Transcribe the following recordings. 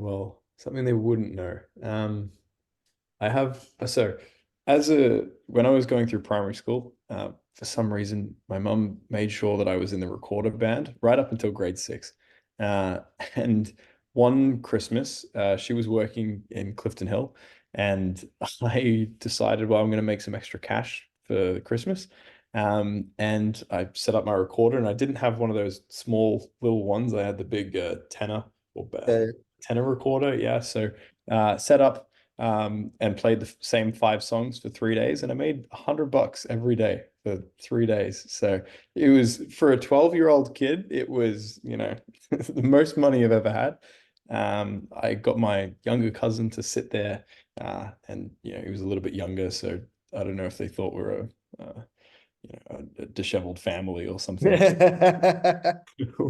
Well, something they wouldn't know. I have so as a when I was going through primary school, for some reason my mum made sure that I was in the recorder band right up until grade six. Uh, and one Christmas, she was working in Clifton Hill, and I decided, well, I'm going to make some extra cash for Christmas. And I set up my recorder, and I didn't have one of those small little ones. I had the big tenor or Uh, tenor recorder. Yeah, so set up and played the same five songs for 3 days, and I made $100 every day for 3 days. So it was for a 12-year-old kid, it was, the most money I've ever had. I got my younger cousin to sit there, and he was a little bit younger, so I don't know if they thought we were a disheveled family or something.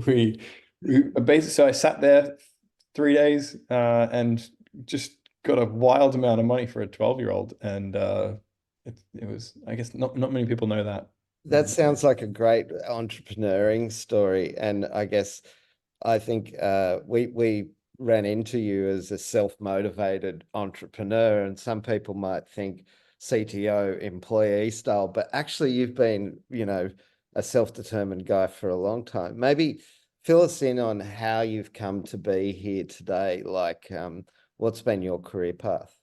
We, basically, so I sat there 3 days and just got a wild amount of money for a 12-year-old. And it was, I guess, not many people know that. that sounds like a great entrepreneuring story. And I guess I think we ran into you as a self-motivated entrepreneur, and some people might think CTO employee style, but actually you've been, a self-determined guy for a long time. Maybe fill us in on how you've come to be here today. Like, what's been your career path?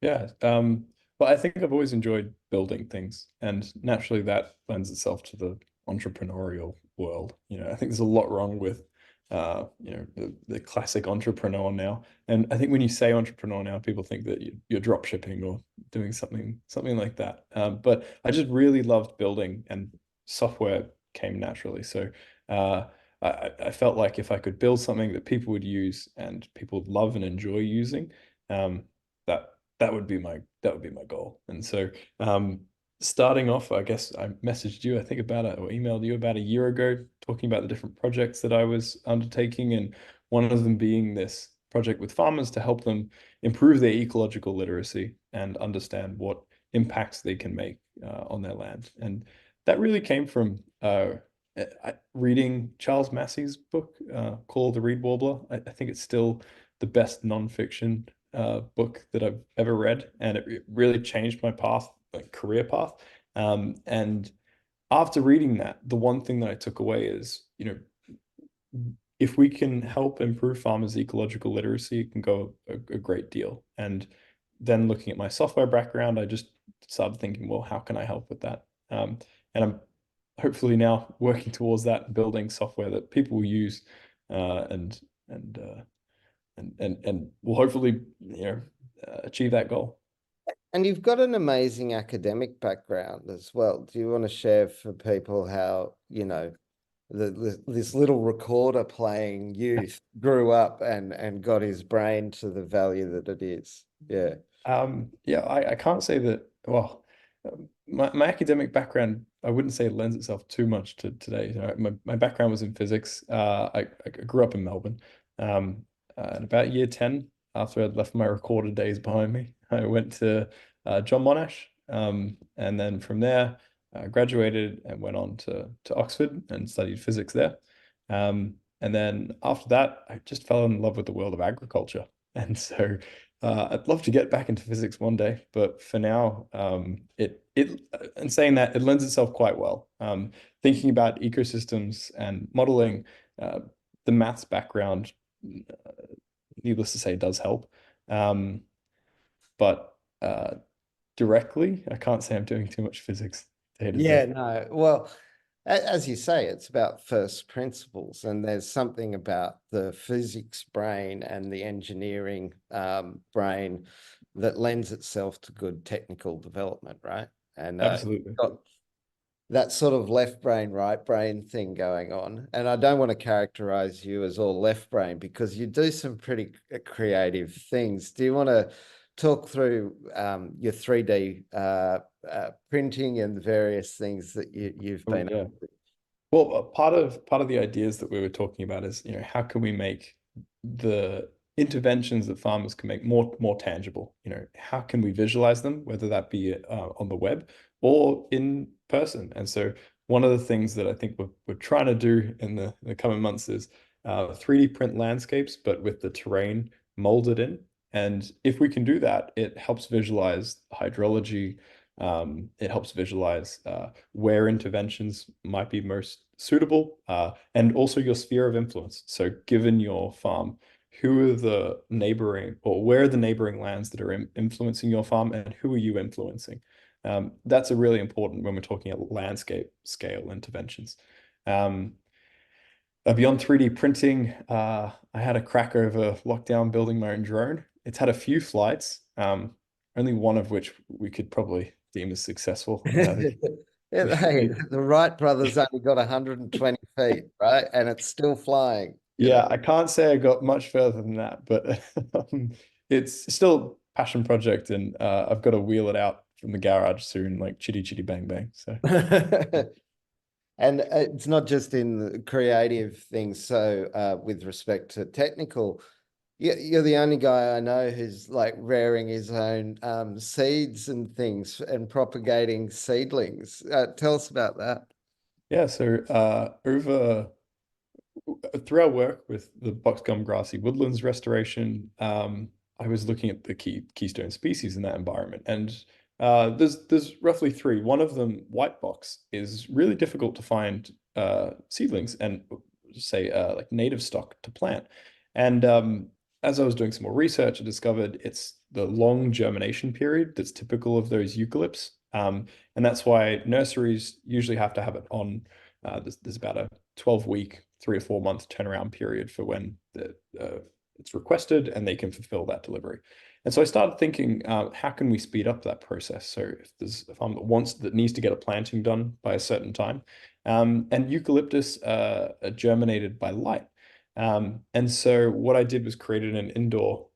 Yeah. But I think I've always enjoyed building things, and naturally that lends itself to the entrepreneurial world. I think there's a lot wrong with the classic entrepreneur now. And I think when you say entrepreneur now, people think that you're drop shipping or doing something like that. But I just really loved building, and software came naturally. So I felt like if I could build something that people would use and people would love and enjoy using, that that would be my goal. And so starting off, I guess I messaged you, I think about it, or emailed you about a year ago, talking about the different projects that I was undertaking, and one of them being this project with farmers to help them improve their ecological literacy and understand what impacts they can make on their land. And that really came from reading Charles Massey's book called The Reed Warbler. I think it's still the best nonfiction book that I've ever read, and it really changed my path, like career path. And after reading that, the one thing that I took away is, if we can help improve farmers' ecological literacy, it can go a great deal. And then looking at my software background, I just started thinking, well, how can I help with that? And I'm hopefully now working towards that, building software that people will use, and and and will hopefully achieve that goal. And you've got an amazing academic background as well. Do you want to share for people how, this little recorder playing youth grew up and got his brain to the value that it is? Yeah. Yeah, I can't say that. Well, my academic background, I wouldn't say it lends itself too much to today. My background was in physics. I grew up in Melbourne. And about year 10, after I'd left my recorder days behind me, I went to John Monash. And then from there, I graduated and went on to Oxford and studied physics there. And then after that, I just fell in love with the world of agriculture. And so I'd love to get back into physics one day, but for now, and saying that, it lends itself quite well. Thinking about ecosystems and modeling, the maths background, uh, needless to say, does help. Um, but directly, I can't say I'm doing too much physics day to Yeah, day. no. Well, as you say, it's about first principles, and there's something about the physics brain and the engineering brain that lends itself to good technical development, right? And Absolutely. got that sort of left brain, right brain thing going on. And I don't want to characterize you as all left brain because you do some pretty creative things. Do you want to talk through your 3D printing and various things that you've Oh been yeah. up to? Well, part of the ideas that we were talking about is, how can we make the interventions that farmers can make more tangible? How can we visualize them, whether that be on the web or in person? And so one of the things that I think we're trying to do in the coming months is 3D print landscapes, but with the terrain mold it in. And if we can do that, it helps visualize hydrology. It helps visualize where interventions might be most suitable, and also your sphere of influence. So, given your farm, who are the neighboring or where are the neighboring lands that are influencing your farm, and who are you influencing? That's a really important when we're talking about landscape scale interventions. Um, Beyond 3D printing, I had a crack over lockdown building my own drone. It's had a few flights, only one of which we could probably deem as successful. Hey, the Wright brothers only got 120 feet, right? And it's still flying, you know. Yeah, I can't say I got much further than that, but it's still a passion project, and I've got to wheel it out from the garage soon, like chitty chitty bang bang. So And it's not just in the creative things. So, with respect to technical, you're the only guy I know who's like rearing his own seeds and things and propagating seedlings. Tell us about that. yeah, so over through our work with the boxgum grassy woodlands restoration, I was looking at the keystone species in that environment, and there's roughly three. One of them, white box, is really difficult to find seedlings and say like native stock to plant. And as I was doing some more research, I discovered it's the long germination period that's typical of those eucalypts. And that's why nurseries usually have to have it on. There's about a 12-week, 3 or 4 month turnaround period for when it's requested and they can fulfill that delivery. And so I started thinking, how can we speed up that process? So if there's a farm that needs to get a planting done by a certain time, and eucalyptus are germinated by light. And so what I did was created an indoor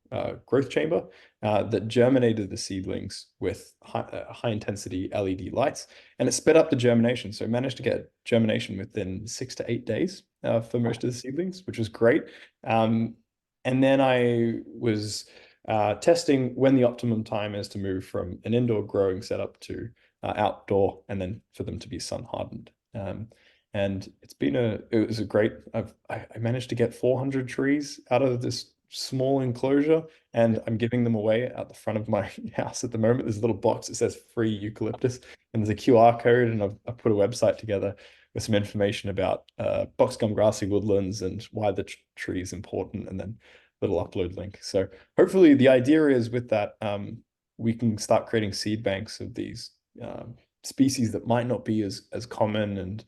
growth chamber that germinated the seedlings with high intensity LED lights, and it sped up the germination. So I managed to get germination within 6 to 8 days for most of the seedlings, which was great. Um, and then I was testing when the optimum time is to move from an indoor growing setup to outdoor, and then for them to be sun hardened. And it was a great. I managed to get 400 trees out of this small enclosure, and I'm giving them away at the front of my house at the moment. There's a little box that says free eucalyptus, and there's a QR code, and I've put a website together with some information about boxgum grassy woodlands and why the tree is important, and then little upload link. So hopefully the idea is with that, we can start creating seed banks of these species that might not be as common. And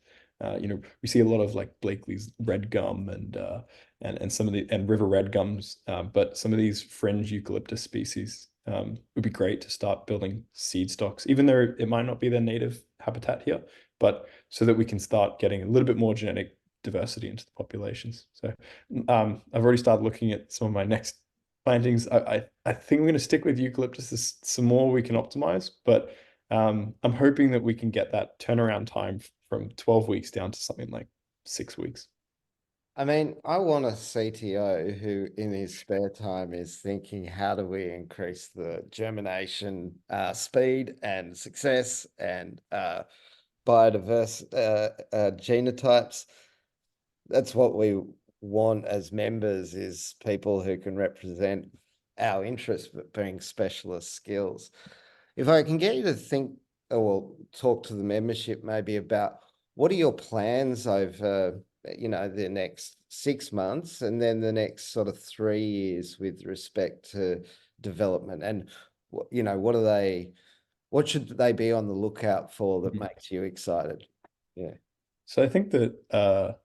we see a lot of like Blakely's red gum and some of the and river red gums, but some of these fringe eucalyptus species would be great to start building seed stocks, even though it might not be their native habitat here, but so that we can start getting a little bit more genetic diversity into the populations. So I've already started looking at some of my next plantings. I think I'm going to stick with eucalyptus. There's some more we can optimize, but I'm hoping that we can get that turnaround time from 12 weeks down to something like 6 weeks. I mean, I want a CTO who, in his spare time, is thinking, how do we increase the germination speed and success and biodiverse genotypes? That's what we want as members, is people who can represent our interests, but bring specialist skills. If I can get you to think, or well, talk to the membership maybe about what are your plans over, the next 6 months and then the next sort of 3 years with respect to development, and what should they be on the lookout for that Mhm. makes you excited? Yeah. So I think that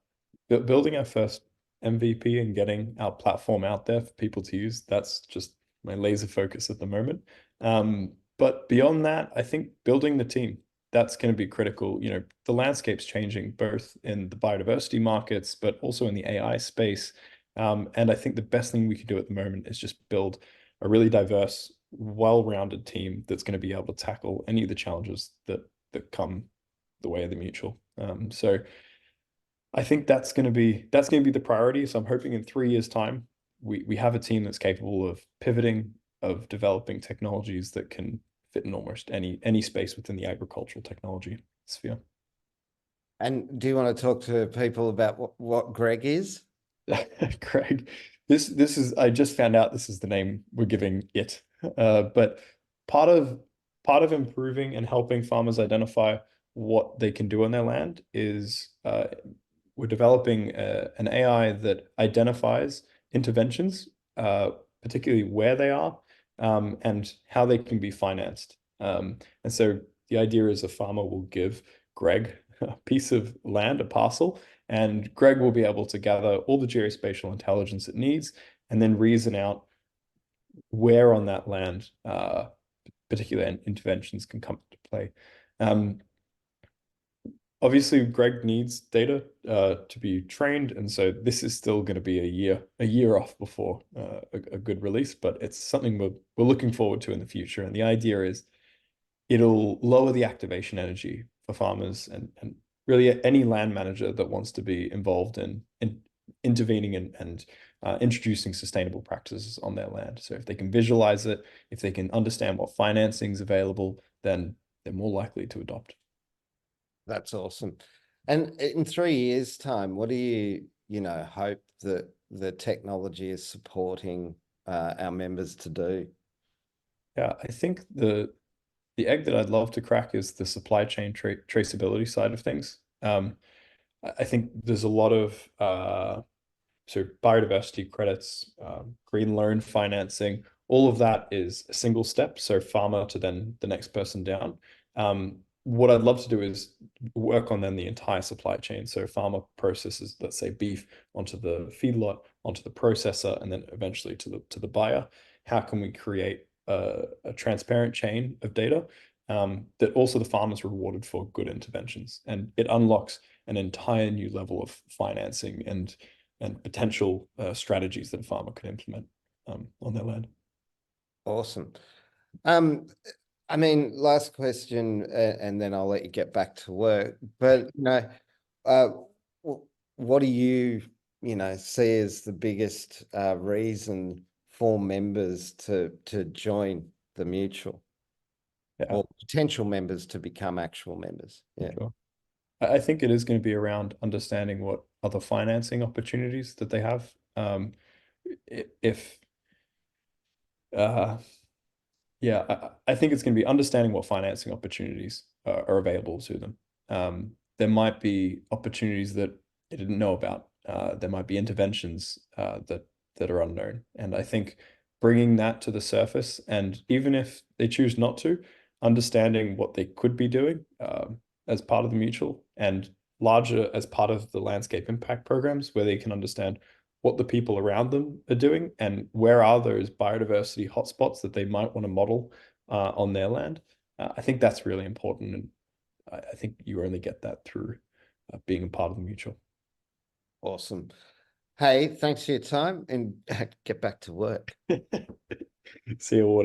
building our first MVP and getting our platform out there for people to use, that's just my laser focus at the moment. But beyond that, I think building the team, that's going to be critical. The landscape's changing both in the biodiversity markets, but also in the AI space. And I think the best thing we could do at the moment is just build a really diverse, well-rounded team that's going to be able to tackle any of the challenges that come the way of the mutual. So I think that's going to be the priority. So I'm hoping in 3 years' time, we have a team that's capable of pivoting, of developing technologies that can fit in almost any space within the agricultural technology sphere. And do you want to talk to people about what Greg is? Craig, this is I just found out this is the name we're giving it. But part of part of improving and helping farmers identify what they can do on their land is we're developing an AI that identifies interventions, particularly where they are, and how they can be financed. And so the idea is a farmer will give Greg a piece of land, a parcel, and Greg will be able to gather all the geospatial intelligence it needs and then reason out where on that land particular interventions can come into play. Um, Obviously, Greg needs data to be trained, and so this is still going to be a year off before a good release, but it's something we're looking forward to in the future. And the idea is it'll lower the activation energy for farmers and really any land manager that wants to be involved in intervening and introducing sustainable practices on their land. So if they can visualize it, if they can understand what financing is available, then they're more likely to adopt. That's awesome. And in 3 years' time, what do you hope that the technology is supporting our members to do? Yeah, I think the egg that I'd love to crack is the supply chain traceability side of things. I think there's a lot of so biodiversity credits, green loan financing, all of that is a single step. So farmer to then the next person down. What I'd love to do is work on then the entire supply chain. So farmer processes, let's say beef onto the feedlot, onto the processor, and then eventually to the buyer. How can we create a transparent chain of data that also the farmer's rewarded for good interventions, and it unlocks an entire new level of financing and potential strategies that a farmer could implement on their land. Awesome. Um, I mean, last question, and then I'll let you get back to work. But uh, what do you see as the biggest reason for members to join the mutual, Yeah, or potential members to become actual members? Yeah. sure. I think it is going to be around understanding what other financing opportunities that they have. If uh, Yeah, I think it's going to be understanding what financing opportunities are available to them. There might be opportunities that they didn't know about. There might be interventions that are unknown, and I think bringing that to the surface, and even if they choose not to, understanding what they could be doing as part of the mutual and larger as part of the landscape impact programs, where they can understand what the people around them are doing and where are those biodiversity hotspots that they might want to model on their land. I think that's really important, and I think you only get that through being a part of the mutual. Awesome. Hey, thanks for your time, and get back to work. See you.